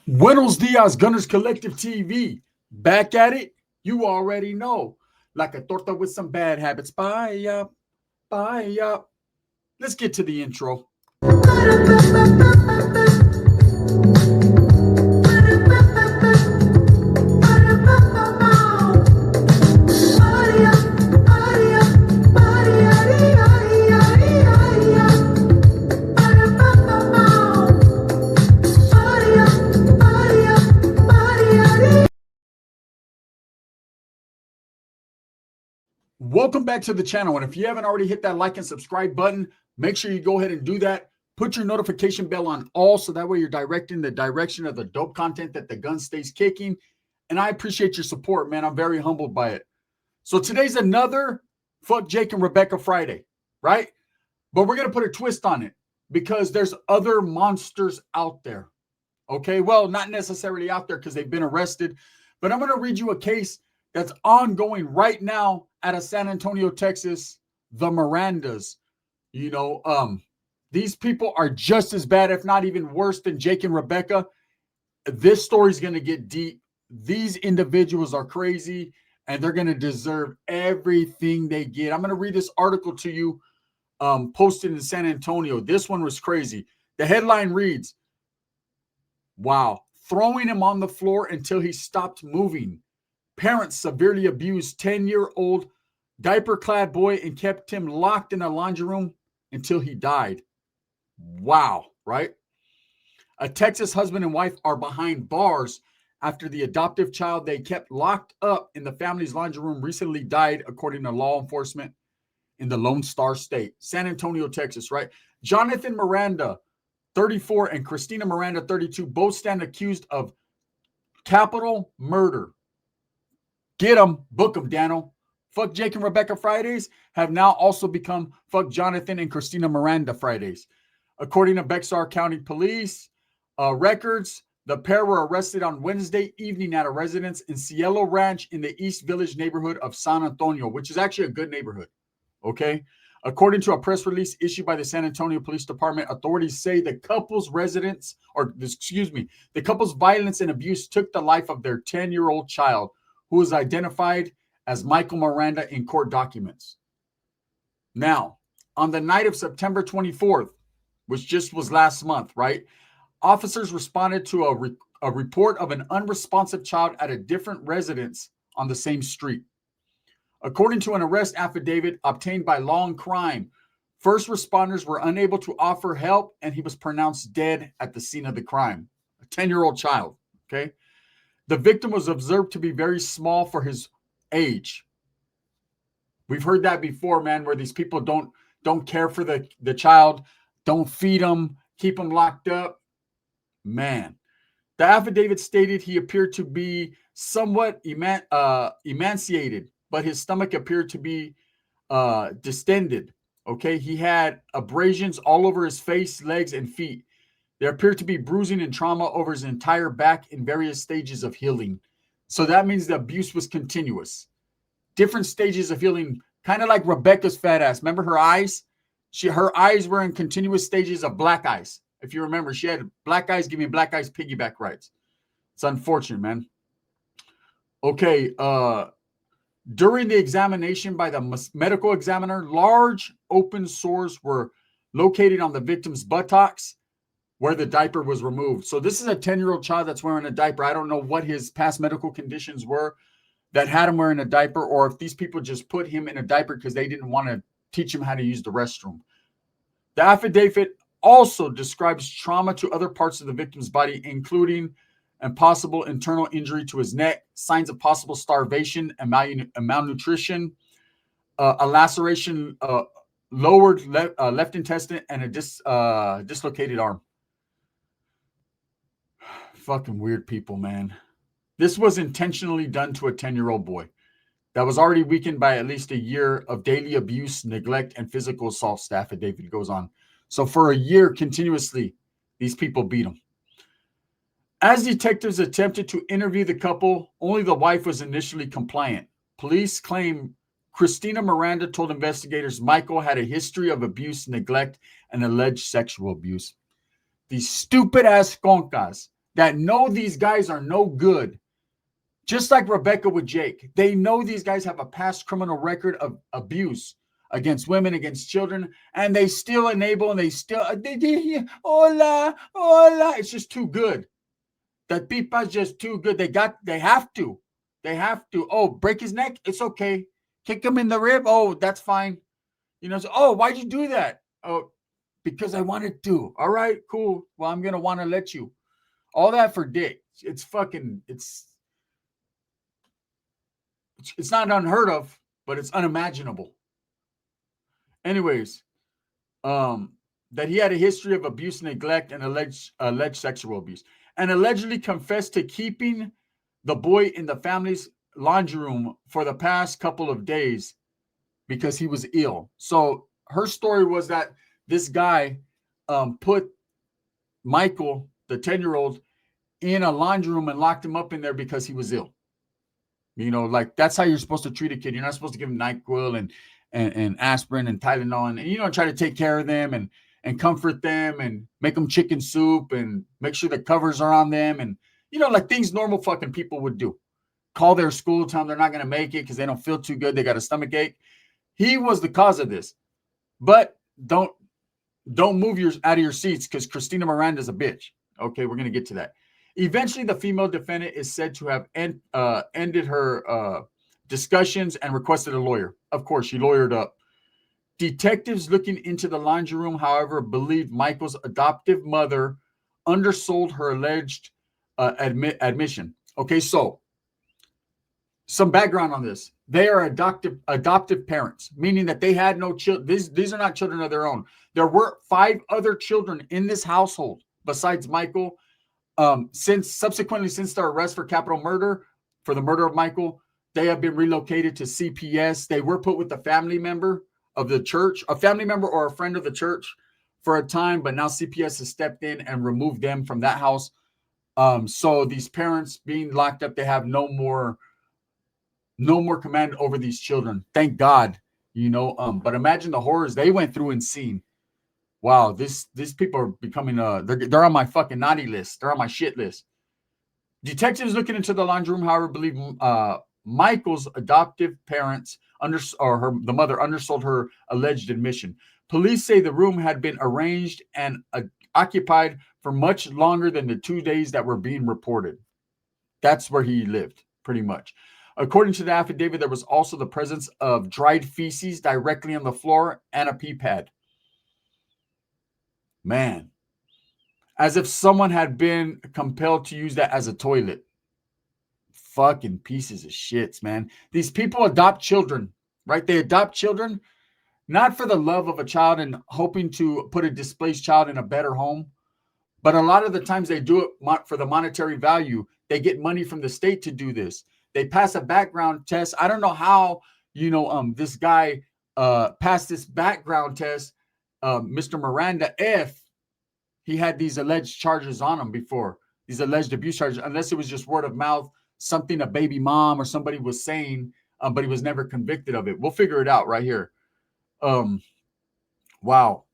Buenos dias, Gunners Collective TV. Back at it, you already know. Like a torta with some bad habits. Bye up, bye up. Let's get to the intro. Welcome back to the channel. And if you haven't already hit that like and subscribe button, make sure you go ahead and do that. Put your notification bell on all so that way you're directing the direction of the dope content that the gun stays kicking. And I appreciate your support, man. I'm very humbled by it. So today's another Fuck Jake and Rebecca Friday, right? But we're going to put a twist on it because there's other monsters out there. Okay, well, not necessarily out there because they've been arrested, but I'm going to read you a case that's ongoing right now out of San Antonio, Texas, the Mirandas. These people are just as bad, if not even worse than Jake and Rebecca. This story's going to get deep. These individuals are crazy, and they're going to deserve everything they get. I'm going to read this article to you, posted in San Antonio. This one was crazy. The headline reads, wow, throwing him on the floor until he stopped moving. Parents severely abused 10-year-old diaper-clad boy and kept him locked in a laundry room until he died. Wow, right? A Texas husband and wife are behind bars after the adoptive child they kept locked up in the family's laundry room recently died, according to law enforcement in the Lone Star State. San Antonio, Texas, right? Jonathan Miranda, 34, and Christina Miranda, 32, both stand accused of capital murder. Get them, book them, Daniel. Fuck Jake and Rebecca Fridays have now also become Fuck Jonathan and Christina Miranda Fridays. According to Bexar County Police records, the pair were arrested on Wednesday evening at a residence in Cielo Ranch in the East Village neighborhood of San Antonio, which is actually a good neighborhood, okay? According to a press release issued by the San Antonio Police Department, authorities say the couple's the couple's violence and abuse took the life of their 10-year-old child, who was identified as Michael Miranda in court documents. Now, on the night of September 24th, which just was last month, right? Officers responded to a report of an unresponsive child at a different residence on the same street. According to an arrest affidavit obtained by Law and Crime, first responders were unable to offer help and he was pronounced dead at the scene of the crime. A 10-year-old child, okay? The victim was observed to be very small for his age. We've heard that before, man, where these people don't care for the child, don't feed him, keep him locked up. Man. The affidavit stated he appeared to be somewhat emaciated, but his stomach appeared to be distended. Okay, he had abrasions all over his face, legs, and feet. There appeared to be bruising and trauma over his entire back in various stages of healing. So that means the abuse was continuous. Different stages of healing, kind of like Rebecca's fat ass. Remember her eyes? Her eyes were in continuous stages of black eyes. If you remember, she had black eyes giving black eyes piggyback rides. It's unfortunate, man. Okay, during the examination by the medical examiner, large open sores were located on the victim's buttocks where the diaper was removed. So this is a 10-year-old child that's wearing a diaper. I don't know what his past medical conditions were that had him wearing a diaper, or if these people just put him in a diaper because they didn't want to teach him how to use the restroom. The affidavit also describes trauma to other parts of the victim's body, including a possible internal injury to his neck, signs of possible starvation and malnutrition, a laceration, lowered left intestine, and a dislocated arm. Fucking weird people, man. This was intentionally done to a 10-year-old boy that was already weakened by at least a year of daily abuse, neglect, and physical assault, the affidavit goes on. So for a year continuously, these people beat him. As detectives attempted to interview the couple, only the wife was initially compliant. Police claim Christina Miranda told investigators Michael had a history of abuse, neglect, and alleged sexual abuse. These stupid ass concas that know these guys are no good. Just like Rebecca with Jake. They know these guys have a past criminal record of abuse against women, against children, and they still enable and they still, hola, hola. It's just too good. That pipa's just too good. They have to. They have to. Oh, break his neck? It's okay. Kick him in the rib? Oh, that's fine. So, oh, why'd you do that? Oh, because I wanted to. All right, cool. Well, I'm going to want to let you. All that for dick. It's not unheard of, but it's unimaginable. Anyways, that he had a history of abuse, neglect, and alleged sexual abuse, and allegedly confessed to keeping the boy in the family's laundry room for the past couple of days because he was ill. So her story was that this guy put Michael, the 10-year-old, in a laundry room and locked him up in there because he was ill. Like that's how you're supposed to treat a kid. You're not supposed to give him NyQuil and aspirin and Tylenol and try to take care of them and comfort them and make them chicken soup and make sure the covers are on them and like things normal fucking people would do. Call their school, tell them they're not going to make it because they don't feel too good. They got a stomach ache. He was the cause of this. But don't move out of your seats because Christina Miranda's a bitch. Okay, we're going to get to that. Eventually, the female defendant is said to have ended her discussions and requested a lawyer. Of course, she lawyered up. Detectives looking into the laundry room, however, believe Michael's adoptive mother undersold her alleged admission. Okay, so some background on this. They are adoptive parents, meaning that they had no children. These are not children of their own. There were 5 other children in this household besides Michael. Since their arrest for capital murder, for the murder of Michael, they have been relocated to CPS. They were put with a family member of the church, a family member or a friend of the church for a time, but now CPS has stepped in and removed them from that house. So these parents being locked up, they have no more command over these children. Thank God, but imagine the horrors they went through and seen. Wow, these people are becoming they're on my fucking naughty list. They're on my shit list. Detectives looking into the laundry room, however, believe Michael's adoptive parents the mother undersold her alleged admission. Police say the room had been arranged and occupied for much longer than the 2 days that were being reported. That's where he lived, pretty much. According to the affidavit, there was also the presence of dried feces directly on the floor and a pee pad. Man, as if someone had been compelled to use that as a toilet. Fucking pieces of shits, man. These people adopt children, right? They adopt children not for the love of a child and hoping to put a displaced child in a better home, but a lot of the times they do it for the monetary value. They get money from the state to do this. They pass a background test. I don't know how, this guy passed this background test, Mr. Miranda, if he had these alleged charges on him before, these alleged abuse charges, unless it was just word of mouth, something a baby mom or somebody was saying, but he was never convicted of it. We'll figure it out right here. Wow.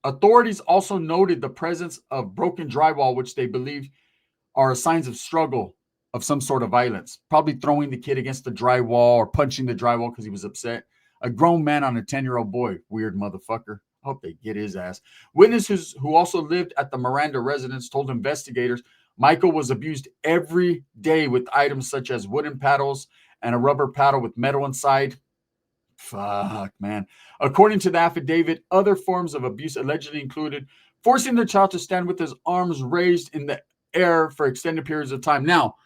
Authorities also noted the presence of broken drywall, which they believe are signs of struggle of some sort of violence, probably throwing the kid against the drywall or punching the drywall because he was upset. A grown man on a 10-year-old boy. Weird motherfucker. Hope they get his ass. Witnesses who also lived at the Miranda residence told investigators Michael was abused every day with items such as wooden paddles and a rubber paddle with metal inside. Fuck, man. According to the affidavit, other forms of abuse allegedly included forcing the child to stand with his arms raised in the air for extended periods of time. Now,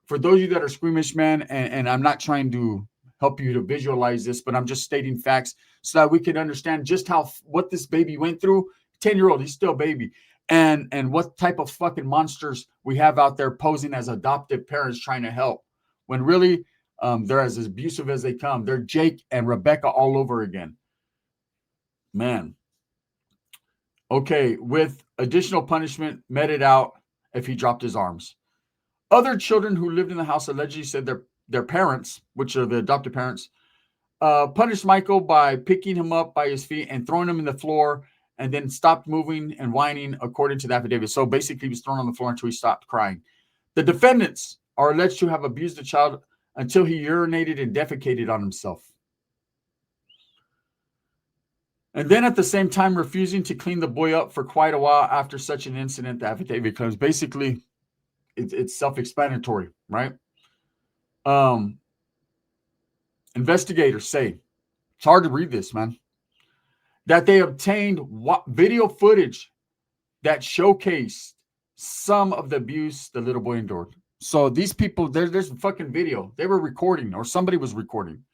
for those of you that are squeamish, man, and I'm not trying to help you to visualize this, but I'm just stating facts so that we can understand just what this baby went through. 10-year-old, he's still a baby. And what type of fucking monsters we have out there posing as adoptive parents trying to help. When really, they're as abusive as they come. They're Jake and Rebecca all over again. Man. Okay, with additional punishment meted out if he dropped his arms. Other children who lived in the house allegedly said their parents, which are the adoptive parents, punished Michael by picking him up by his feet and throwing him in the floor and then stopped moving and whining, according to the affidavit. So basically, he was thrown on the floor until he stopped crying. The defendants are alleged to have abused the child until he urinated and defecated on himself. And then at the same time, refusing to clean the boy up for quite a while after such an incident, the affidavit claims. Basically, it's self-explanatory, right? Investigators say, it's hard to read this, man, that they obtained video footage that showcased some of the abuse the little boy endured. So these people, there's a fucking video. They were recording, or somebody was recording.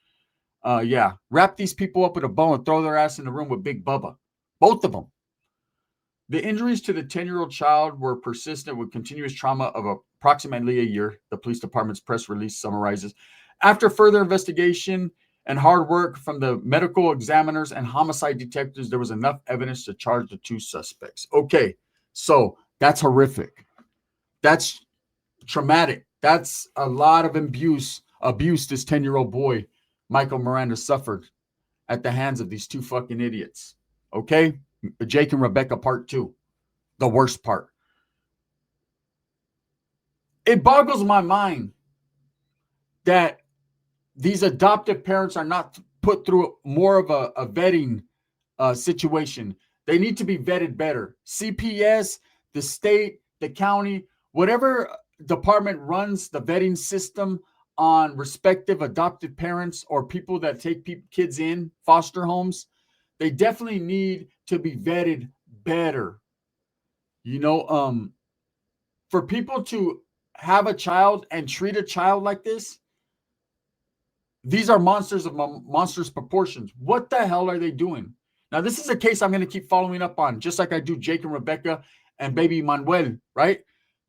Wrap these people up with a bow and throw their ass in the room with Big Bubba. Both of them. The injuries to the 10-year-old child were persistent with continuous trauma of approximately a year, the police department's press release summarizes. After further investigation and hard work from the medical examiners and homicide detectives, there was enough evidence to charge the two suspects. Okay, so that's horrific. That's traumatic. That's a lot of abuse this 10-year-old boy, Michael Miranda, suffered at the hands of these two fucking idiots. Okay? Jake and Rebecca part 2. The worst part. It boggles my mind that these adoptive parents are not put through more of a vetting situation. They need to be vetted better. CPS, the state, the county, whatever department runs the vetting system on respective adoptive parents or people that take kids in foster homes, they definitely need to be vetted better. For people to have a child and treat a child like this, these are monsters of monstrous proportions. What the hell are they doing? Now, this is a case I'm going to keep following up on, just like I do Jake and Rebecca and baby Manuel, right?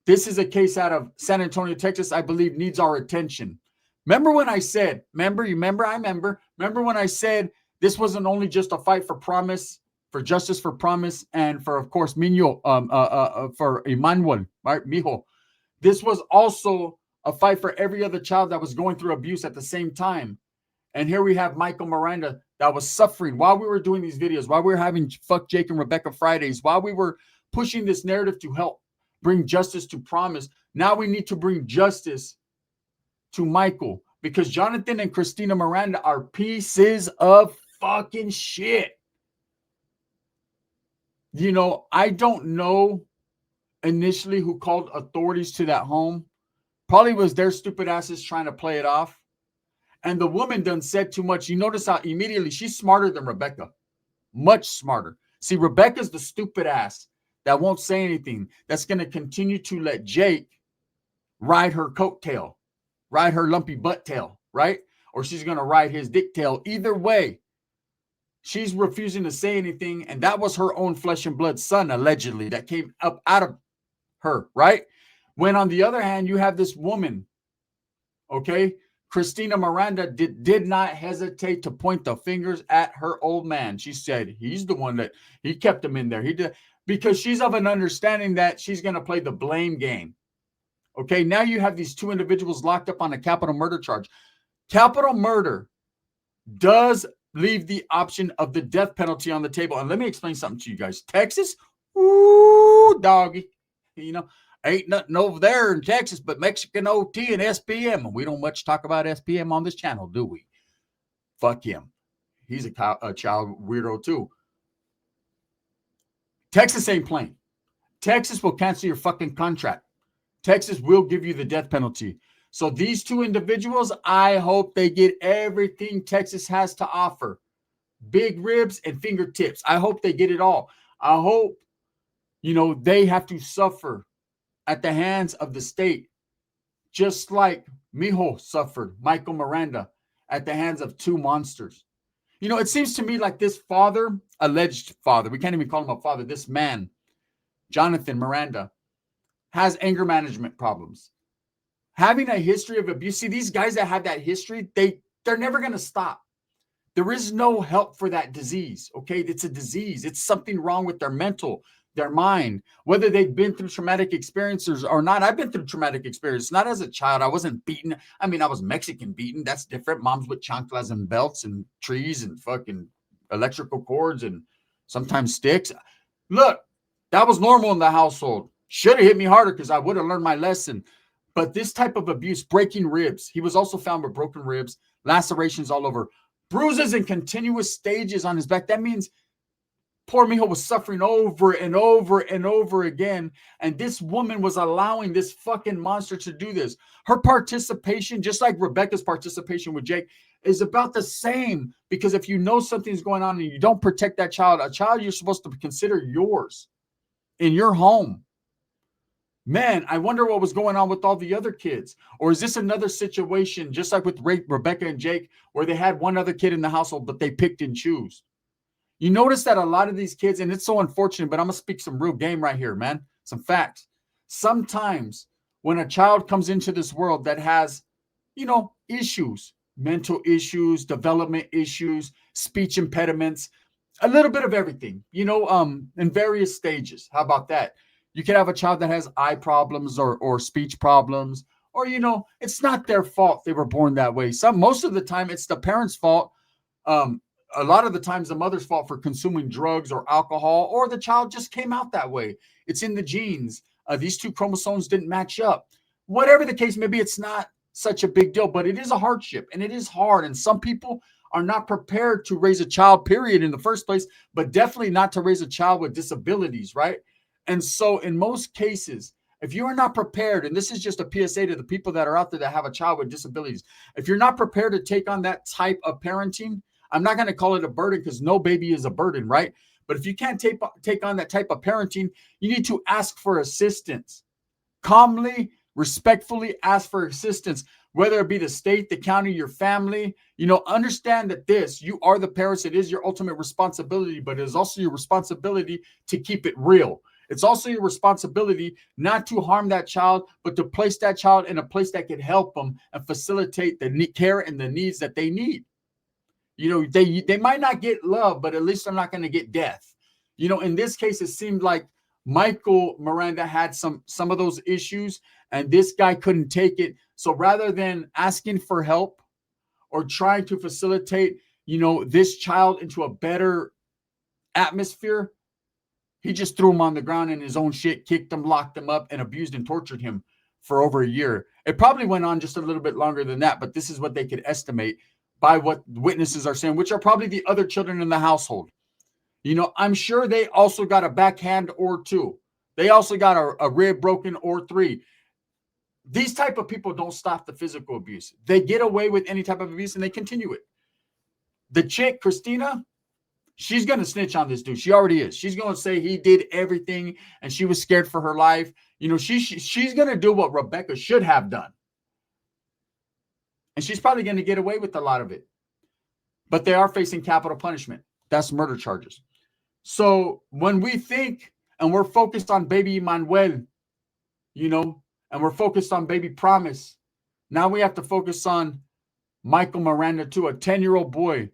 This is a case out of San Antonio, Texas, I believe needs our attention. Remember when I said, remember when I said this wasn't only just a fight for promise, for justice, for promise, and for, of course, for Emmanuel, right? Mijo. This was also a fight for every other child that was going through abuse at the same time. And here we have Michael Miranda that was suffering while we were doing these videos, while we were having Fuck Jake and Rebecca Fridays, while we were pushing this narrative to help bring justice to promise. Now we need to bring justice to Michael, because Jonathan and Christina Miranda are pieces of fucking shit. I don't know initially who called authorities to that home. Probably was their stupid asses trying to play it off. And the woman done said too much. You notice how immediately she's smarter than Rebecca. Much smarter. See, Rebecca's the stupid ass that won't say anything. That's going to continue to let Jake ride her coattail, ride her lumpy butt tail, right? Or she's going to ride his dick tail. Either way, she's refusing to say anything. And that was her own flesh and blood son, allegedly, that came up out of her, right? When on the other hand, you have this woman, okay? Christina Miranda did not hesitate to point the fingers at her old man. She said he's the one that he kept him in there. He did, because she's of an understanding that she's going to play the blame game. Okay, now you have these two individuals locked up on a capital murder charge. Capital murder does leave the option of the death penalty on the table. And let me explain something to you guys. Texas, ooh, doggy. Ain't nothing over there in Texas but Mexican OT and SPM. And we don't much talk about SPM on this channel, do we? Fuck him. He's a child weirdo too. Texas ain't playing. Texas will cancel your fucking contract. Texas will give you the death penalty. So these two individuals, I hope they get everything Texas has to offer. Big ribs and fingertips. I hope they get it all. I hope, they have to suffer at the hands of the state, just like Mijo suffered, Michael Miranda, at the hands of two monsters. It seems to me like this father, alleged father, we can't even call him a father, this man, Jonathan Miranda, has anger management problems. Having a history of abuse. See, these guys that have that history, they're never going to stop. There is no help for that disease, okay? It's a disease. It's something wrong with their mental, their mind, whether they've been through traumatic experiences or not. I've been through traumatic experience, not as a child. I wasn't beaten. I mean, I was Mexican beaten. That's different. Moms with chanclas and belts and trees and fucking electrical cords and sometimes sticks. Look, that was normal in the household. Should have hit me harder because I would have learned my lesson. But this type of abuse, breaking ribs, he was also found with broken ribs, lacerations all over, bruises in continuous stages on his back. That means poor Mijo was suffering over and over and over again. And this woman was allowing this fucking monster to do this. Her participation, just like Rebecca's participation with Jake, is about the same. Because if you know something's going on and you don't protect that child, a child you're supposed to consider yours in your home. Man, I wonder what was going on with all the other kids. Or is this another situation, just like with Rebecca and Jake, where they had one other kid in the household, but they picked and choose? You notice that a lot of these kids, and it's so unfortunate, but I'm going to speak some real game right here, man. Some facts. Sometimes when a child comes into this world that has, issues, mental issues, development issues, speech impediments, a little bit of everything, in various stages. How about that? You could have a child that has eye problems or speech problems, or, it's not their fault they were born that way. Most of the time, it's the parents' fault. A lot of the times, the mother's fault for consuming drugs or alcohol, or the child just came out that way. It's in the genes. These two chromosomes didn't match up. Whatever the case may be, it's not such a big deal, but it is a hardship, and it is hard. And some people are not prepared to raise a child, period, in the first place, but definitely not to raise a child with disabilities, right? And so in most cases, if you are not prepared, and this is just a PSA to the people that are out there that have a child with disabilities, if you're not prepared to take on that type of parenting, I'm not going to call it a burden because no baby is a burden, right? But if you can't take on that type of parenting, you need to ask for assistance. Calmly, respectfully ask for assistance, whether it be the state, the county, your family. Understand that you are the parents. It is your ultimate responsibility, but it is also your responsibility to keep it real. It's also your responsibility not to harm that child, but to place that child in a place that can help them and facilitate the care and the needs that they need. They might not get love, but at least they're not going to get death. In this case, it seemed like Michael Miranda had some of those issues, and this guy couldn't take it. So rather than asking for help or trying to facilitate, this child into a better atmosphere, he just threw him on the ground in his own shit, kicked him, locked him up, and abused and tortured him for over a year. It probably went on just a little bit longer than that, but this is what they could estimate by what witnesses are saying, which are probably the other children in the household. I'm sure they also got a backhand or two. They also got a rib broken or three. These type of people don't stop the physical abuse. They get away with any type of abuse and they continue it. The chick, Christina, she's going to snitch on this dude. She already is. She's going to say he did everything and she was scared for her life. She's going to do what Rebecca should have done. And she's probably going to get away with a lot of it. But they are facing capital punishment. That's murder charges. So when we think and we're focused on baby Manuel, and we're focused on baby Promise, now we have to focus on Michael Miranda too, a 10-year-old boy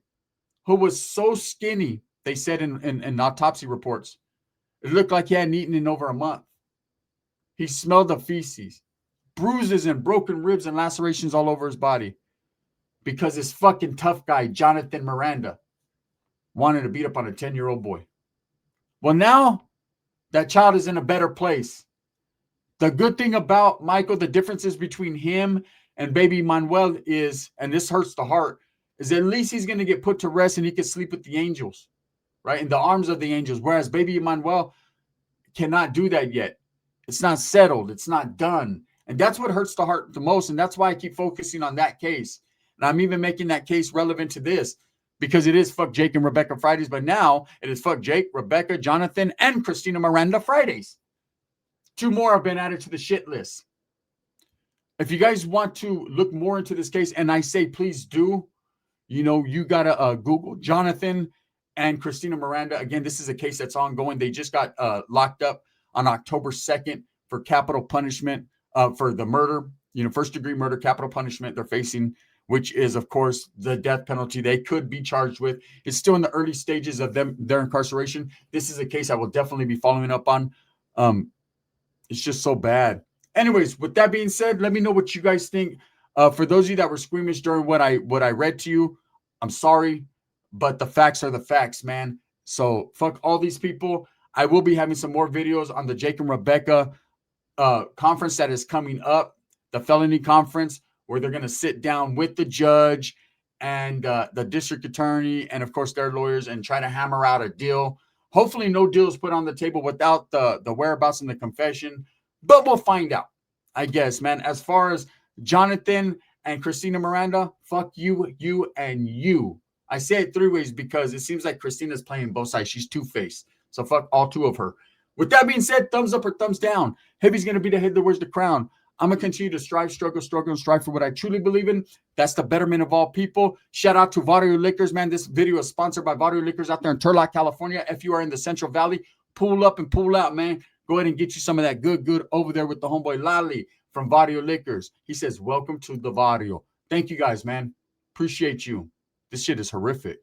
who was so skinny, they said in autopsy reports. It looked like he hadn't eaten in over a month. He smelled the feces, bruises and broken ribs and lacerations all over his body because this fucking tough guy, Jonathan Miranda, wanted to beat up on a 10-year-old boy. Well, now that child is in a better place. The good thing about Michael, the differences between him and baby Manuel is, and this hurts the heart, is at least he's going to get put to rest and he can sleep with the angels, right? In the arms of the angels. Whereas baby Manuel cannot do that yet. It's not settled. It's not done. And that's what hurts the heart the most. And that's why I keep focusing on that case. And I'm even making that case relevant to this because it is Fuck Jake and Rebecca Fridays. But now it is Fuck Jake, Rebecca, Jonathan, and Christina Miranda Fridays. 2 more have been added to the shit list. If you guys want to look more into this case, and I say please do, you got to Google Jonathan and Christina Miranda. Again, this is a case that's ongoing. They just got locked up on October 2nd for capital punishment for the murder, first-degree murder, capital punishment they're facing, which is, of course, the death penalty they could be charged with. It's still in the early stages of their incarceration. This is a case I will definitely be following up on. It's just so bad. Anyways, with that being said, let me know what you guys think. For those of you that were squeamish during what I read to you, I'm sorry, but the facts are the facts, man. So fuck all these people. I will be having some more videos on the Jake and Rebecca conference that is coming up, the felony conference, where they're going to sit down with the judge and the district attorney and, of course, their lawyers and try to hammer out a deal. Hopefully no deal is put on the table without the whereabouts and the confession, but we'll find out, I guess, man. As far as Jonathan and Christina Miranda, fuck you, you, and you. I say it three ways because it seems like Christina's playing both sides. She's two-faced. So fuck all two of her. With that being said, thumbs up or thumbs down. Heavy's going to be the head that wears the crown. I'm going to continue to strive, struggle, and strive for what I truly believe in. That's the betterment of all people. Shout out to Vario Liquors, man. This video is sponsored by Vario Liquors out there in Turlock, California. If you are in the Central Valley, pull up and pull out, man. Go ahead and get you some of that good over there with the homeboy Lali from Vario Liquors. He says, welcome to the Vario. Thank you guys, man. Appreciate you. This shit is horrific.